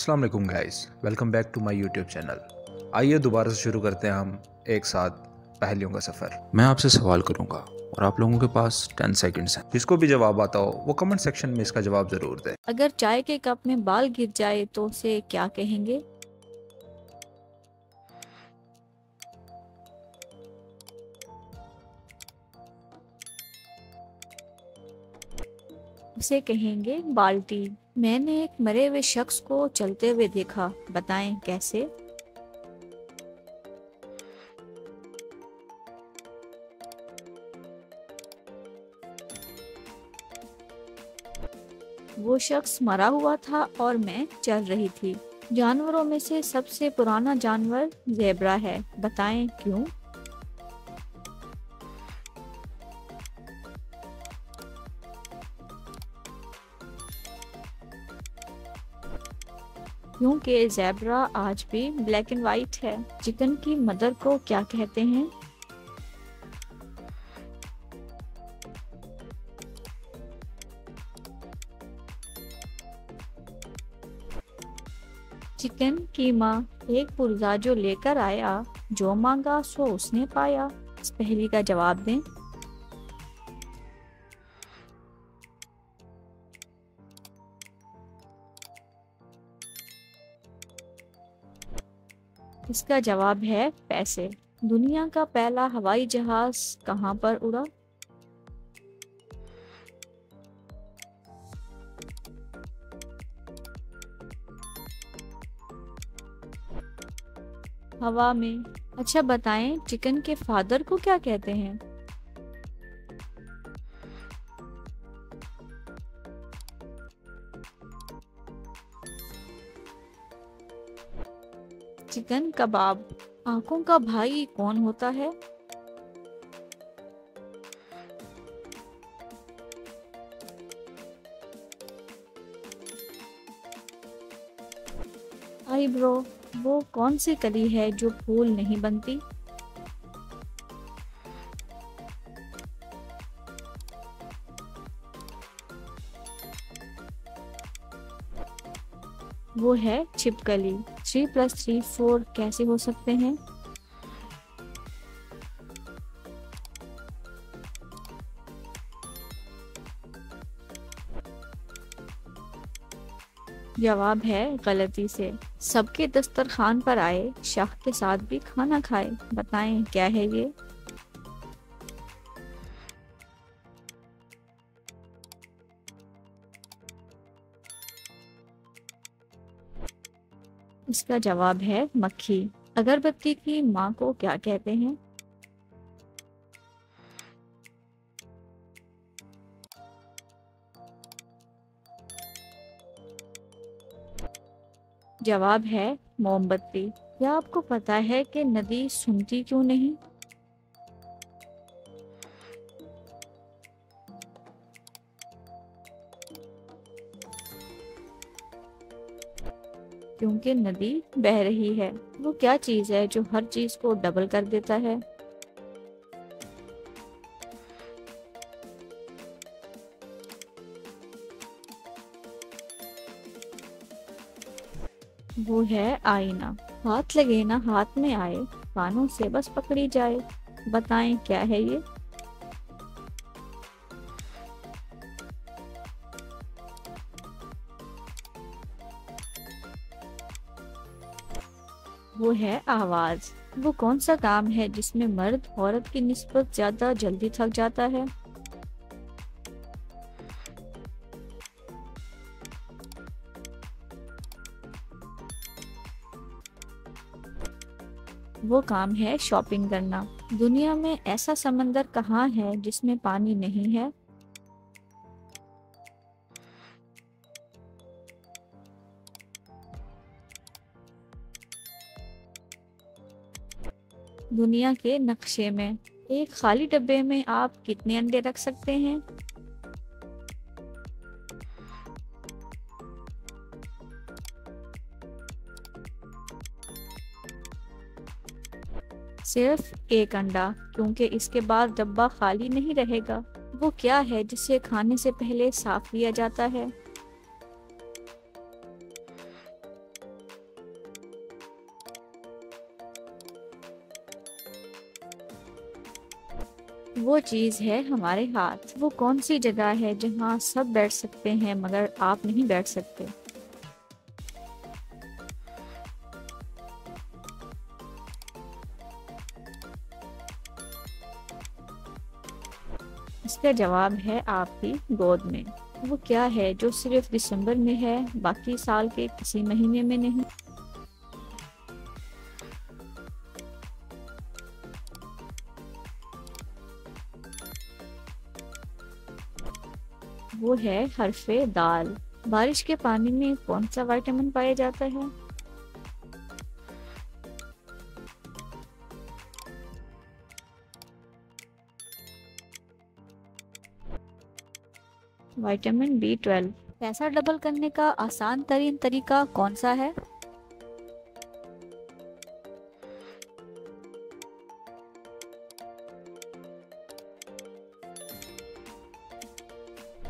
अस्सलाम वालेकुम guys, welcome back to my YouTube channel. आइए दोबारा से शुरू करते हैं हम एक साथ पहेलियों का सफ़र। मैं आपसे सवाल करूंगा और आप लोगों के पास 10 सेकंड्स हैं। जिसको भी जवाब आता हो वो कमेंट सेक्शन में इसका जवाब ज़रूर दे। अगर चाय के कप में बाल गिर जाए तो उसे क्या कहेंगे? उसे कहेंगे बाल्टी। मैंने एक मरे हुए शख्स को चलते हुए देखा, बताएं कैसे? वो शख्स मरा हुआ था और मैं चल रही थी। जानवरों में से सबसे पुराना जानवर ज़ेब्रा है, बताएं क्यों? क्योंकि ज़ेब्रा आज भी ब्लैक एंड वाइट है। चिकन की मदर को क्या कहते हैं? चिकन की माँ एक पुर्जा जो लेकर आया, जो मांगा सो उसने पाया। इस पहेली का जवाब दें। इसका जवाब है पैसे। दुनिया का पहला हवाई जहाज कहाँ पर उड़ा? हवा में। अच्छा बताएं, चिकन के फादर को क्या कहते हैं? चिकन कबाब। आंखों का भाई कौन होता है? आईब्रो। वो कौन सी कली है जो फूल नहीं बनती? वो है छिपकली। 3+3 4 कैसे हो सकते हैं? जवाब है गलती से। सबके दस्तरखान पर आए, शाह के साथ भी खाना खाए, बताएं क्या है ये? इसका जवाब है मक्खी। अगरबत्ती की माँ को क्या कहते हैं? जवाब है मोमबत्ती। क्या आपको पता है कि नदी सुनती क्यों नहीं? क्योंकि नदी बह रही है। वो क्या चीज है जो हर चीज को डबल कर देता है? वो है आईना। हाथ लगे ना हाथ में आए, कानों से बस पकड़ी जाए, बताएं क्या है ये? वो है आवाज। वो कौन सा काम है जिसमें मर्द औरत की निस्बत ज्यादा जल्दी थक जाता है? वो काम है शॉपिंग करना। दुनिया में ऐसा समंदर कहाँ है जिसमें पानी नहीं है? दुनिया के नक्शे में। एक खाली डब्बे में आप कितने अंडे रख सकते हैं? सिर्फ एक अंडा, क्योंकि इसके बाद डब्बा खाली नहीं रहेगा। वो क्या है जिसे खाने से पहले साफ किया जाता है? वो चीज है हमारे हाथ। वो कौन सी जगह है जहाँ सब बैठ सकते हैं मगर आप नहीं बैठ सकते? इसका जवाब है आपकी गोद में। वो क्या है जो सिर्फ दिसंबर में है, बाकी साल के किसी महीने में नहीं? वो है हर्फे दाल। बारिश के पानी में कौन सा विटामिन पाया जाता है? Vitamin B12। पैसा डबल करने का आसान तरीन तरीका कौन सा है?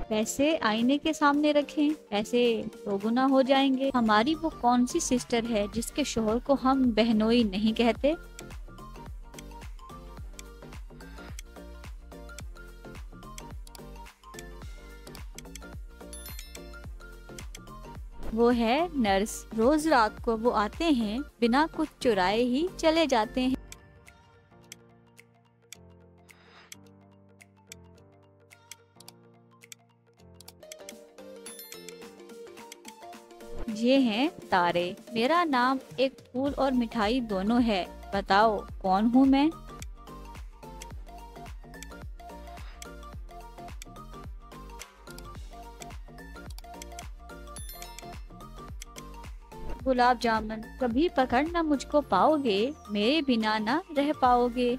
पैसे आईने के सामने रखें, पैसे दोगुना हो जाएंगे। हमारी वो कौन सी सिस्टर है जिसके शोहर को हम बहनोई नहीं कहते? वो है नर्स। रोज रात को वो आते हैं, बिना कुछ चुराए ही चले जाते हैं। ये हैं तारे। मेरा नाम एक फूल और मिठाई दोनों है, बताओ कौन हूँ मैं? गुलाब जामुन। कभी पकड़ ना मुझको पाओगे, मेरे बिना ना रह पाओगे।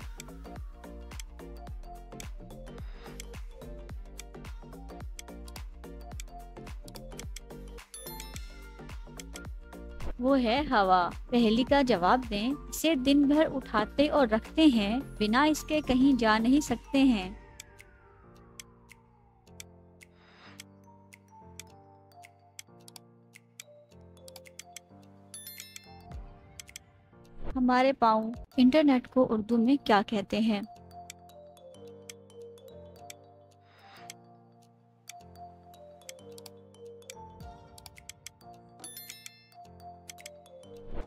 वो है हवा। पहेली का जवाब दें। इसे दिन भर उठाते और रखते हैं, बिना इसके कहीं जा नहीं सकते हैं। हमारे पाँव। इंटरनेट को उर्दू में क्या कहते हैं?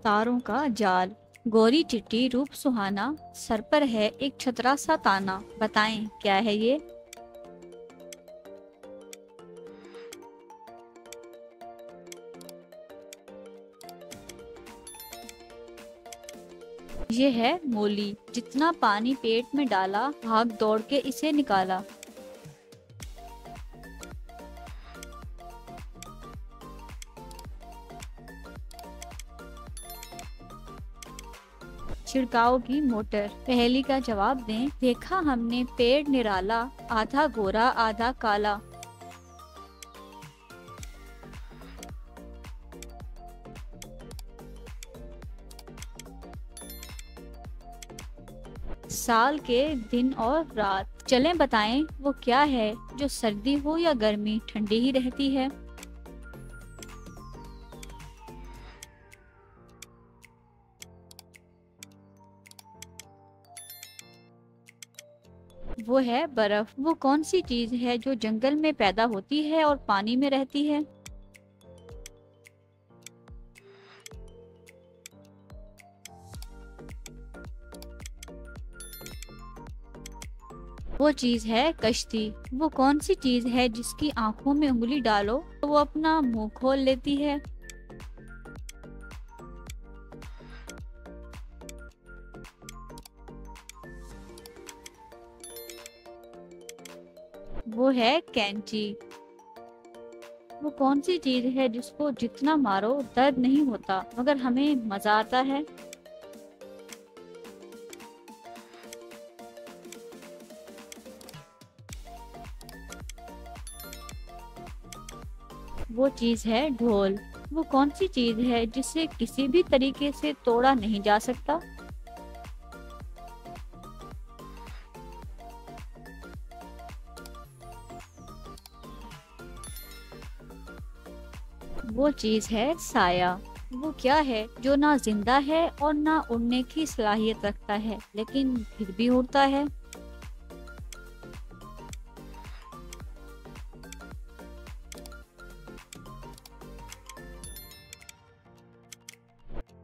तारों का जाल। गोरी चिट्टी रूप सुहाना, सर पर है एक छतरा सा ताना, बताएं क्या है ये? ये है मूली। जितना पानी पेट में डाला, भाग दौड़ के इसे निकाला। छिड़काव की मोटर। पहेली का जवाब दें। देखा हमने पेड़ निराला, आधा गोरा आधा काला। साल के दिन और रात। चलें बताएं वो क्या है जो सर्दी हो या गर्मी ठंडी ही रहती है? वो है बर्फ। वो कौन सी चीज है जो जंगल में पैदा होती है और पानी में रहती है? वो चीज है कश्ती। वो कौन सी चीज है जिसकी आंखों में उंगली डालो तो वो अपना मुंह खोल लेती है? वो है कैंची। वो कौन सी चीज है जिसको जितना मारो दर्द नहीं होता मगर हमें मजा आता है? वो चीज है ढोल। वो कौन सी चीज है जिसे किसी भी तरीके से तोड़ा नहीं जा सकता? वो चीज है साया। वो क्या है जो ना जिंदा है और ना उड़ने की सलाहियत रखता है लेकिन फिर भी उड़ता है?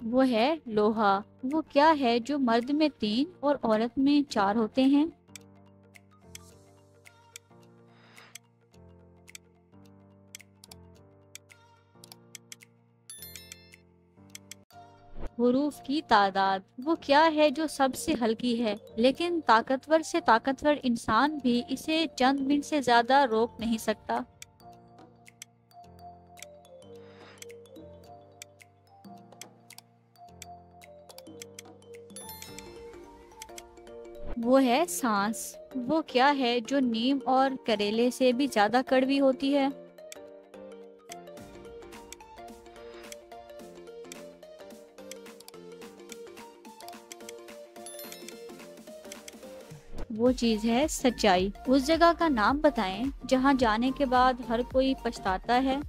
वो है लोहा। वो क्या है जो मर्द में 3 और औरत में 4 होते हैं? हुरूफ की तादाद। वो क्या है जो सबसे हल्की है लेकिन ताकतवर से ताकतवर इंसान भी इसे चंद मिनट से ज्यादा रोक नहीं सकता? वो है सांस। वो क्या है जो नीम और करेले से भी ज्यादा कड़वी होती है? वो चीज है सच्चाई। उस जगह का नाम बताएं जहां जाने के बाद हर कोई पछताता है।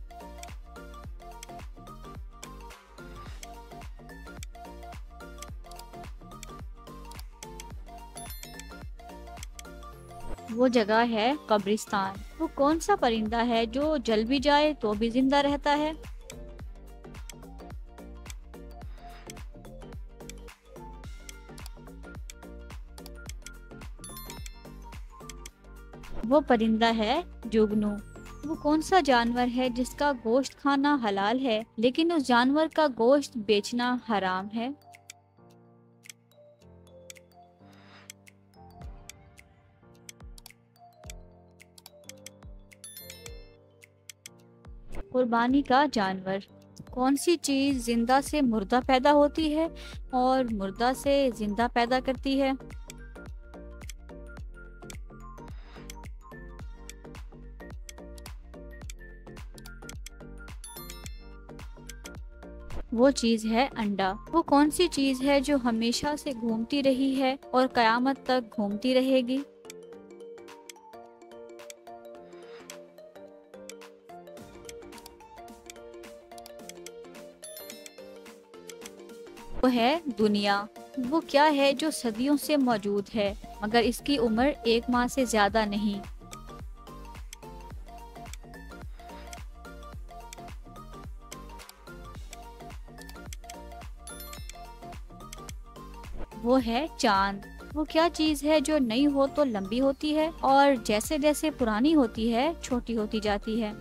वो जगह है कब्रिस्तान। वो कौन सा परिंदा है जो जल भी जाए तो भी जिंदा रहता है? वो परिंदा है जुगनू। वो कौन सा जानवर है जिसका गोश्त खाना हलाल है लेकिन उस जानवर का गोश्त बेचना हराम है? कुर्बानी का जानवर। कौन सी चीज जिंदा से मुर्दा पैदा होती है और मुर्दा से जिंदा पैदा करती है? वो चीज है अंडा। वो कौन सी चीज है जो हमेशा से घूमती रही है और कयामत तक घूमती रहेगी? वो है दुनिया। वो क्या है जो सदियों से मौजूद है मगर इसकी उम्र 1 माह से ज्यादा नहीं? वो है चांद। वो क्या चीज है जो नई हो तो लंबी होती है और जैसे जैसे पुरानी होती है छोटी होती जाती है?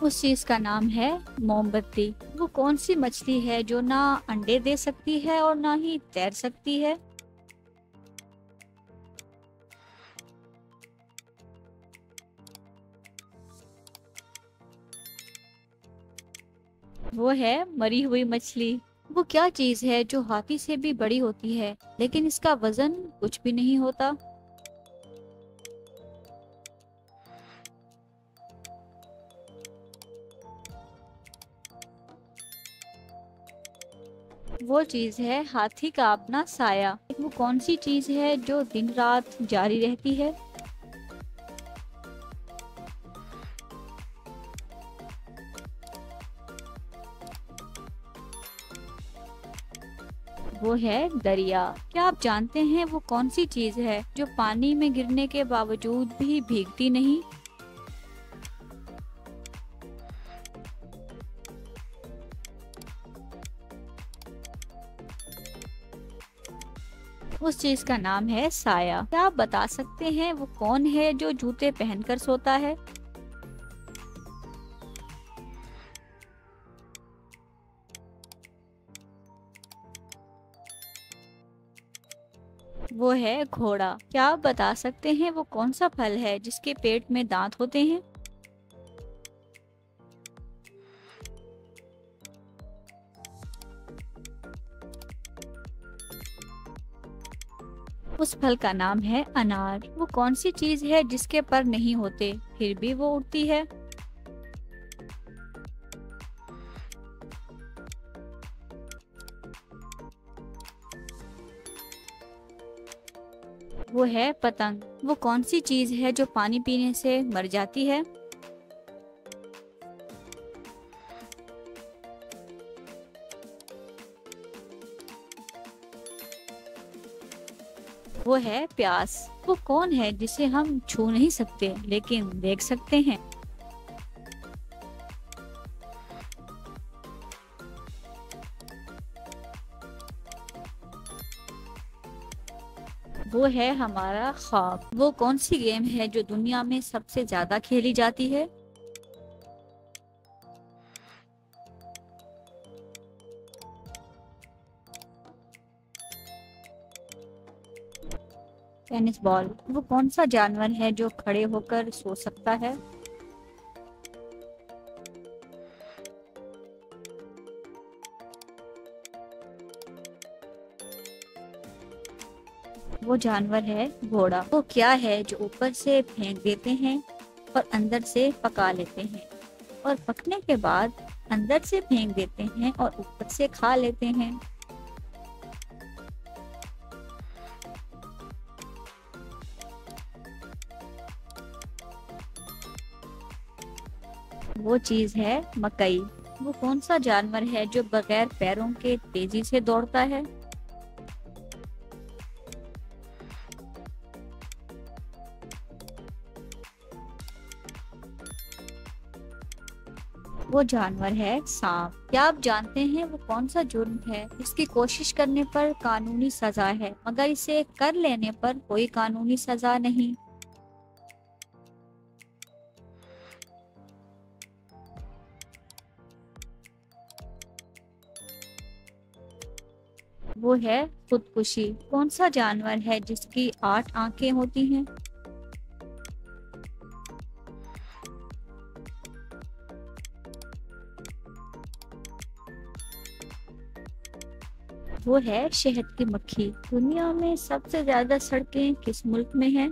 उस चीज का नाम है मोमबत्ती। वो कौन सी मछली है जो ना अंडे दे सकती है और ना ही तैर सकती है? वो है मरी हुई मछली। वो क्या चीज है जो हाथी से भी बड़ी होती है लेकिन इसका वजन कुछ भी नहीं होता? वो चीज है हाथी का अपना साया। वो कौन सी चीज है जो दिन रात जारी रहती है? वो है दरिया। क्या आप जानते हैं वो कौन सी चीज है जो पानी में गिरने के बावजूद भी भीगती नहीं? उस चीज का नाम है साया। क्या आप बता सकते हैं वो कौन है जो जूते पहनकर सोता है? वो है घोड़ा। क्या आप बता सकते हैं वो कौन सा फल है जिसके पेट में दांत होते हैं? उस फल का नाम है अनार। वो कौन सी चीज है जिसके पर नहीं होते फिर भी वो उड़ती है? वो है पतंग। वो कौन सी चीज है जो पानी पीने से मर जाती है? वो है प्यास। वो कौन है जिसे हम छू नहीं सकते लेकिन देख सकते हैं? वो है हमारा ख्वाब। वो कौन सी गेम है जो दुनिया में सबसे ज्यादा खेली जाती है? Tennis ball. वो कौन सा जानवर है जो खड़े होकर सो सकता है? वो जानवर है घोड़ा। वो क्या है जो ऊपर से फेंक देते हैं और अंदर से पका लेते हैं, और पकने के बाद अंदर से फेंक देते हैं और ऊपर से खा लेते हैं? वो चीज है मकई। वो कौन सा जानवर है जो बगैर पैरों के तेजी से दौड़ता है? वो जानवर है सांप। क्या आप जानते हैं वो कौन सा जुर्म है जिसकी कोशिश करने पर कानूनी सजा है मगर इसे कर लेने पर कोई कानूनी सजा नहीं? वो है खुदकुशी। कौन सा जानवर है जिसकी 8 आंखें होती हैं? वो है शहद की मक्खी। दुनिया में सबसे ज्यादा सड़कें किस मुल्क में हैं?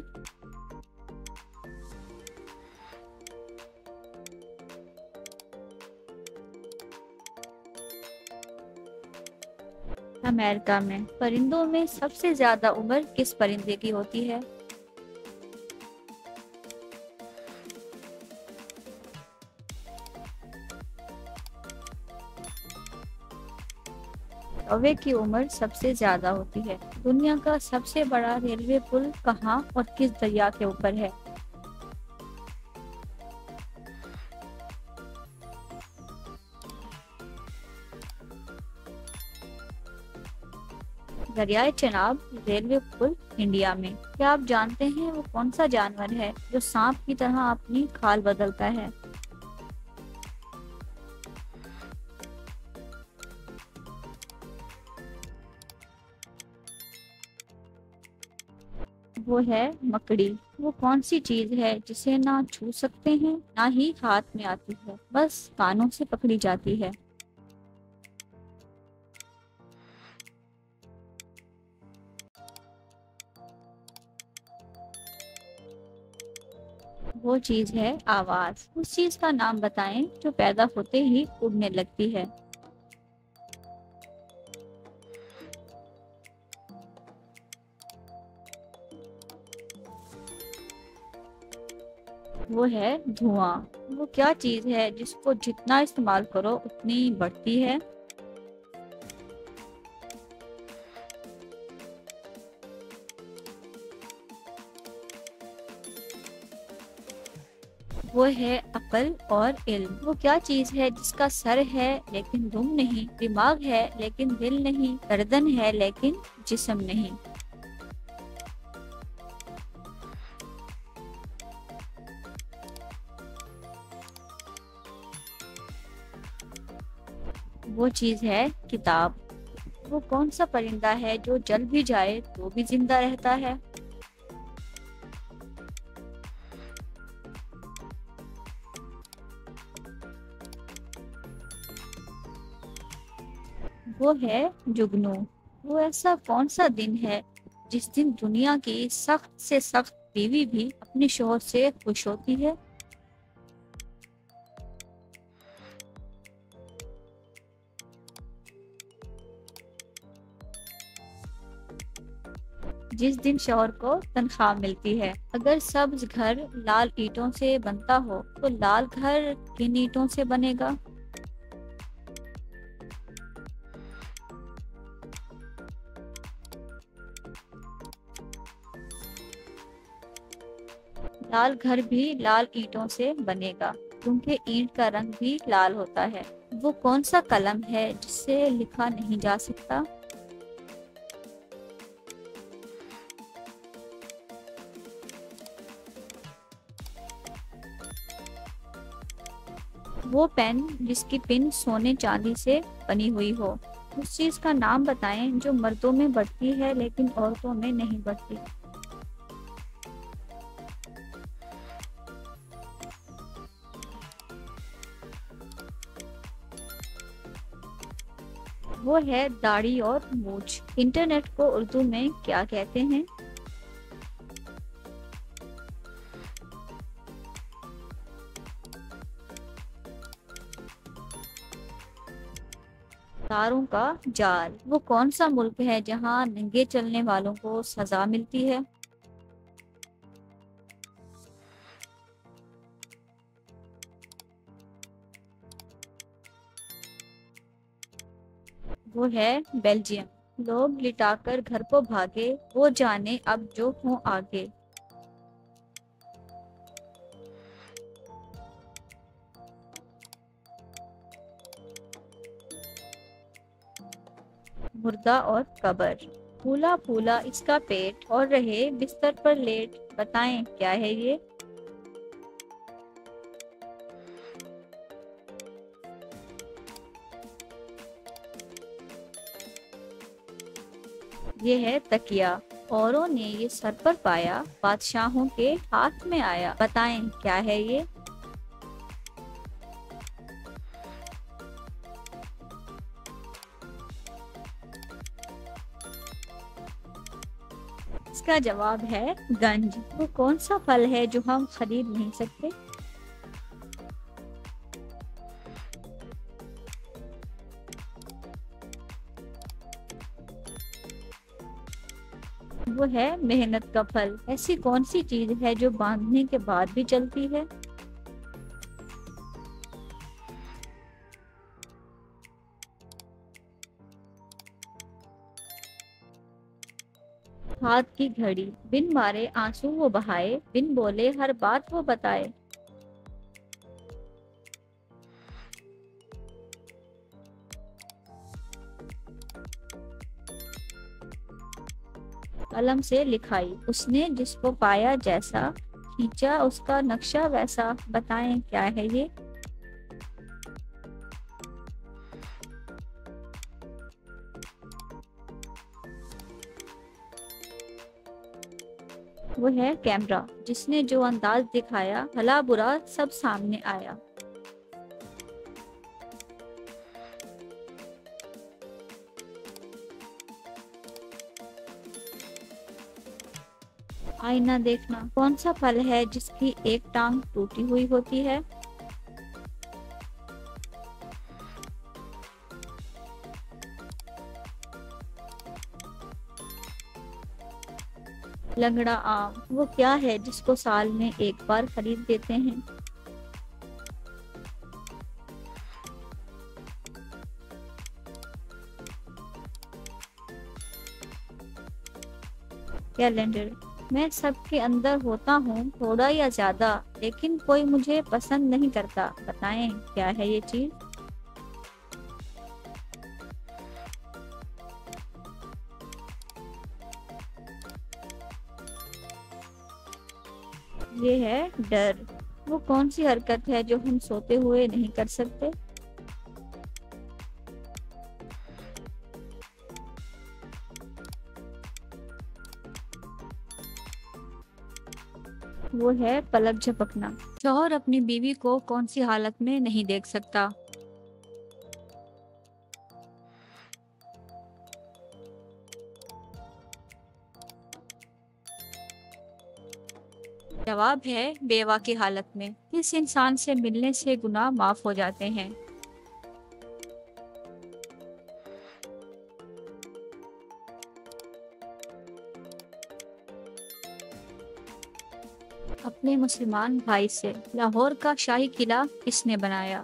अमेरिका में। परिंदों में सबसे ज्यादा उम्र किस परिंदे की होती है? कौवे की उम्र सबसे ज्यादा होती है। दुनिया का सबसे बड़ा रेलवे पुल कहाँ और किस दरिया के ऊपर है? दरियाए चेनाब रेलवे पुल इंडिया में। क्या आप जानते हैं वो कौन सा जानवर है जो सांप की तरह अपनी खाल बदलता है? वो है मकड़ी। वो कौन सी चीज है जिसे ना छू सकते हैं ना ही हाथ में आती है, बस कानों से पकड़ी जाती है? वो चीज है आवाज। उस चीज का नाम बताएं जो पैदा होते ही उड़ने लगती है। वो है धुआं। वो क्या चीज है जिसको जितना इस्तेमाल करो उतनी बढ़ती है? वो है अकल और इल्म। वो क्या चीज है जिसका सर है लेकिन दुम नहीं, दिमाग है लेकिन दिल नहीं, गर्दन है लेकिन जिस्म नहीं? वो चीज है किताब। वो कौन सा परिंदा है जो जल भी जाए तो भी जिंदा रहता है? वो है जुगनू। वो ऐसा कौन सा दिन है जिस दिन दुनिया की सख्त से सख्त बीवी भी अपने शौहर से खुश होती है? जिस दिन शौहर को तनख्वाह मिलती है। अगर सब्ज घर लाल ईंटों से बनता हो तो लाल घर किन ईंटों से बनेगा? लाल घर भी लाल ईंटों से बनेगा, क्योंकि ईंट का रंग भी लाल होता है। वो कौन सा कलम है जिससे लिखा नहीं जा सकता? वो पेन जिसकी पिन सोने चांदी से बनी हुई हो। उस चीज का नाम बताएं जो मर्दों में बढ़ती है लेकिन औरतों में नहीं बढ़ती। वो है दाढ़ी और मूछ। इंटरनेट को उर्दू में क्या कहते हैं? तारों का जाल। वो कौन सा मुल्क है जहाँ नंगे चलने वालों को सजा मिलती है? वो है बेल्जियम। लोग लिटाकर घर को भागे, वो जाने अब जो हो आगे। मुर्दा और कब्र। फूला फूला इसका पेट और रहे बिस्तर पर लेट। बताएं क्या है ये? ये है तकिया। औरों ने ये सर पर पाया, बादशाहों के हाथ में आया। बताएं क्या है ये? इसका जवाब है गंज। वो कौन सा फल है जो हम खरीद नहीं सकते? वो है मेहनत का फल। ऐसी कौन सी चीज है जो बांधने के बाद भी चलती है? हाथ की घड़ी। बिन मारे आंसू वो बहाए, बिन बोले हर बात वो बताए। कलम से लिखाई। उसने जिसको पाया जैसा, खींचा उसका नक्शा वैसा। बताएं क्या है ये? वो है कैमरा। जिसने जो अंदाज दिखाया, भला बुरा सब सामने आया। आईना देखना। कौन सा फल है जिसकी एक टांग टूटी हुई होती है? लंगड़ा आम। वो क्या है जिसको साल में एक बार खरीद देते हैं? कैलेंडर। मैं सबके अंदर होता हूँ, थोड़ा या ज्यादा, लेकिन कोई मुझे पसंद नहीं करता। बताएं क्या है ये चीज? ये है डर। वो कौन सी हरकत है जो हम सोते हुए नहीं कर सकते? वो है पलक झपकना। शौहर अपनी बीवी को कौन सी हालत में नहीं देख सकता? जवाब है बेवा की हालत में। किस इंसान से मिलने से गुनाह माफ हो जाते हैं? अपने मुसलमान भाई से। लाहौर का शाही किला किसने बनाया?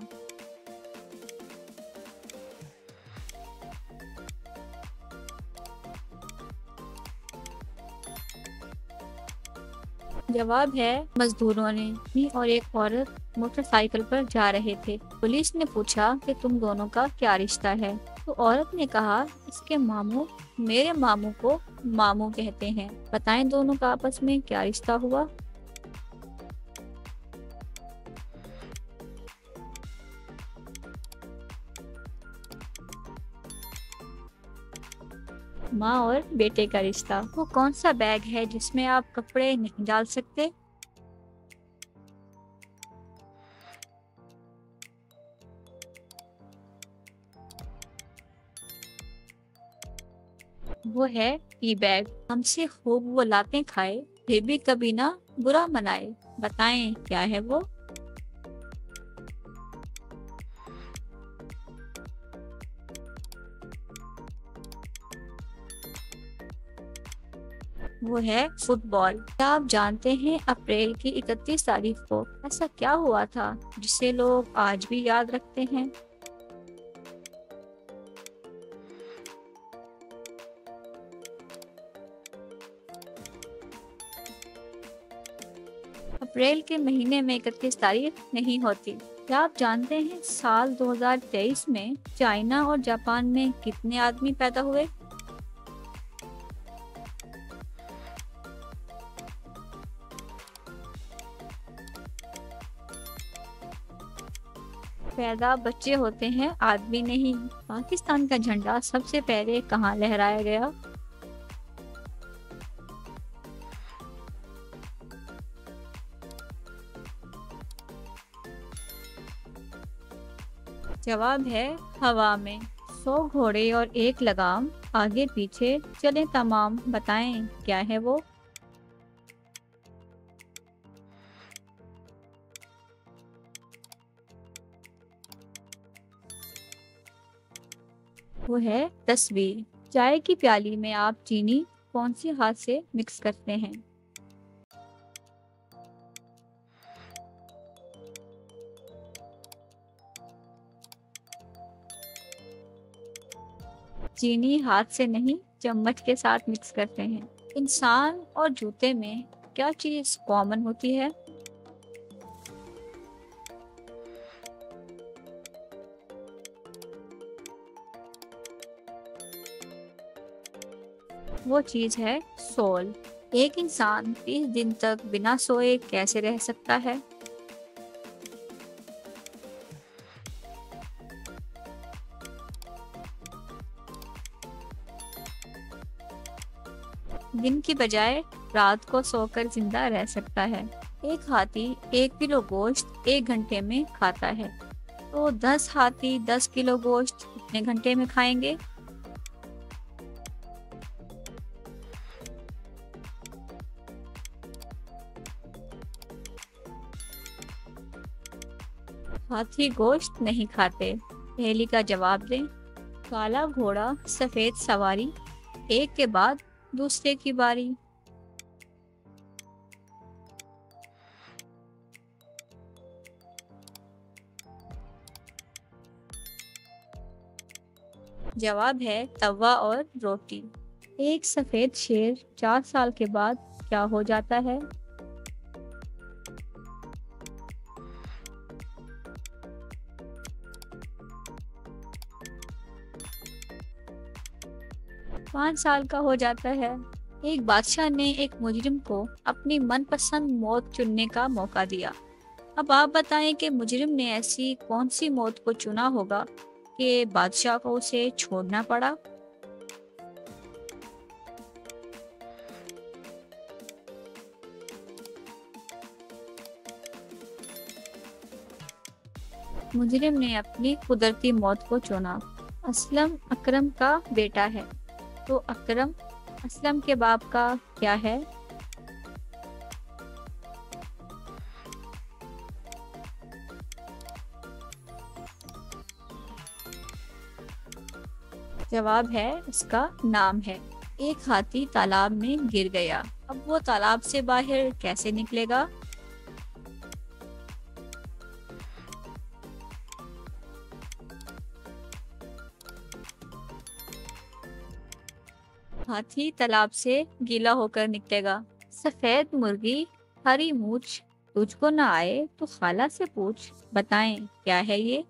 जवाब है मजदूरों ने। और एक औरत मोटरसाइकिल पर जा रहे थे। पुलिस ने पूछा कि तुम दोनों का क्या रिश्ता है। तो औरत ने कहा, इसके मामू मेरे मामू को मामू कहते हैं। बताएं दोनों का आपस में क्या रिश्ता हुआ। माँ और बेटे का रिश्ता। वो कौन सा बैग है जिसमें आप कपड़े नहीं डाल सकते। वो है टी बैग। हमसे खूब वो लातें खाए, फिर भी कभी ना बुरा मनाए। बताएं क्या है वो। वो है फुटबॉल। क्या आप जानते हैं अप्रैल की 31 तारीख को ऐसा क्या हुआ था जिसे लोग आज भी याद रखते हैं। अप्रैल के महीने में 31 तारीख नहीं होती। क्या आप जानते हैं साल 2023 में चाइना और जापान में कितने आदमी पैदा हुए। पैदा बच्चे होते हैं, आदमी नहीं। पाकिस्तान का झंडा सबसे पहले कहाँ लहराया गया। जवाब है हवा में। 100 घोड़े और एक लगाम, आगे पीछे चले तमाम। बताएं क्या है वो। वो है तस्वीर। चाय की प्याली में आप चीनी कौन सी हाथ से मिक्स करते हैं। चीनी हाथ से नहीं, चम्मच के साथ मिक्स करते हैं। इंसान और जूते में क्या चीज कॉमन होती है। वो चीज है सोल। एक इंसान 30 दिन तक बिना सोए कैसे रह सकता है। दिन की बजाय रात को सोकर जिंदा रह सकता है। एक हाथी 1 किलो गोश्त 1 घंटे में खाता है। तो 10 हाथी 10 किलो गोश्त कितने घंटे में खाएंगे। हाथी गोश्त नहीं खाते। पहेली का जवाब दें। काला घोड़ा सफेद सवारी, एक के बाद दूसरे की बारी। जवाब है तवा और रोटी। एक सफेद शेर 4 साल के बाद क्या हो जाता है। 5 साल का हो जाता है। एक बादशाह ने एक मुजरिम को अपनी मनपसंद मौत चुनने का मौका दिया। अब आप बताएं कि मुजरिम ने ऐसी कौन सी मौत को चुना होगा कि बादशाह को उसे छोड़ना पड़ा। मुजरिम ने अपनी कुदरती मौत को चुना। असलम अकरम का बेटा है। तो अकरम असलम के बाप का क्या है। जवाब है उसका नाम है। एक हाथी तालाब में गिर गया। अब वो तालाब से बाहर कैसे निकलेगा। हाथी तालाब से गीला होकर निकलेगा। सफेद मुर्गी हरी मूछ तुझको ना आए तो खाला से पूछ, बताएं क्या है ये।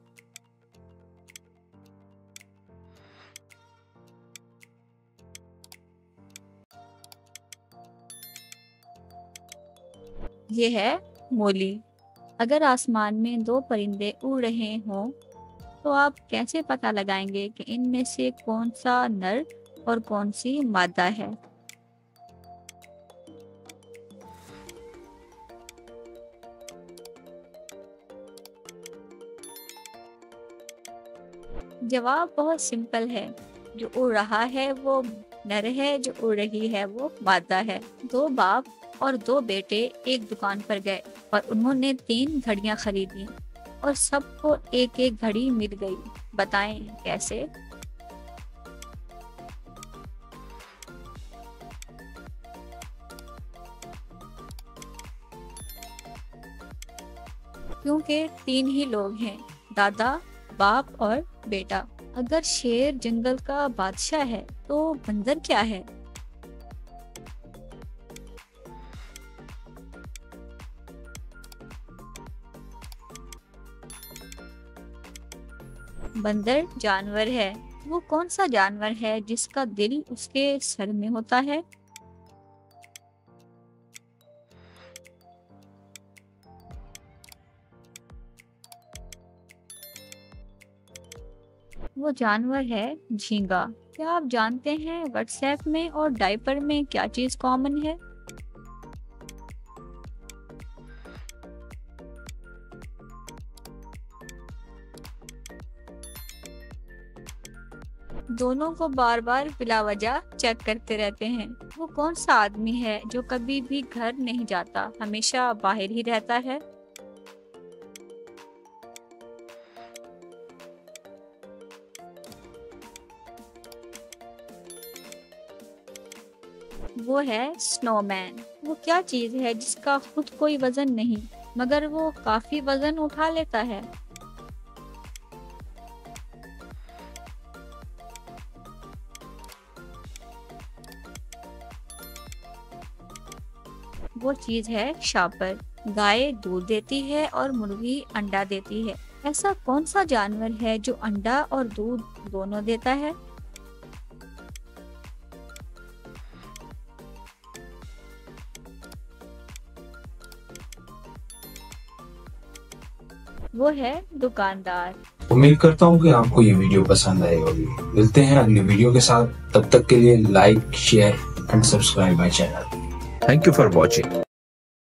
ये है मोली। अगर आसमान में दो परिंदे उड़ रहे हों तो आप कैसे पता लगाएंगे कि इनमें से कौन सा नर और कौन सी मादा है। जवाब बहुत सिंपल है, जो उड़ रहा है वो नर है, जो उड़ रही है वो मादा है। दो बाप और दो बेटे एक दुकान पर गए और उन्होंने 3 घड़ियां खरीदी और सबको एक एक घड़ी मिल गई। बताएं कैसे। क्योंकि 3 ही लोग हैं, दादा, बाप और बेटा। अगर शेर जंगल का बादशाह है तो बंदर क्या है। बंदर जानवर है। वो कौन सा जानवर है जिसका दिल उसके सर में होता है। वो जानवर है झींगा। क्या आप जानते हैं व्हाट्सएप में और डायपर में क्या चीज कॉमन है। दोनों को बार बार बिला वजह चेक करते रहते हैं। वो कौन सा आदमी है जो कभी भी घर नहीं जाता, हमेशा बाहर ही रहता है। वो है स्नोमैन। वो क्या चीज है जिसका खुद कोई वजन नहीं मगर वो काफी वजन उठा लेता है। वो चीज है शापर। गाय दूध देती है और मुर्गी अंडा देती है। ऐसा कौन सा जानवर है जो अंडा और दूध दोनों देता है। वो है दुकानदार। उम्मीद करता हूँ कि आपको ये वीडियो पसंद आई होगी। मिलते हैं अगली वीडियो के साथ, तब तक के लिए like, share and subscribe my channel. Thank you for watching.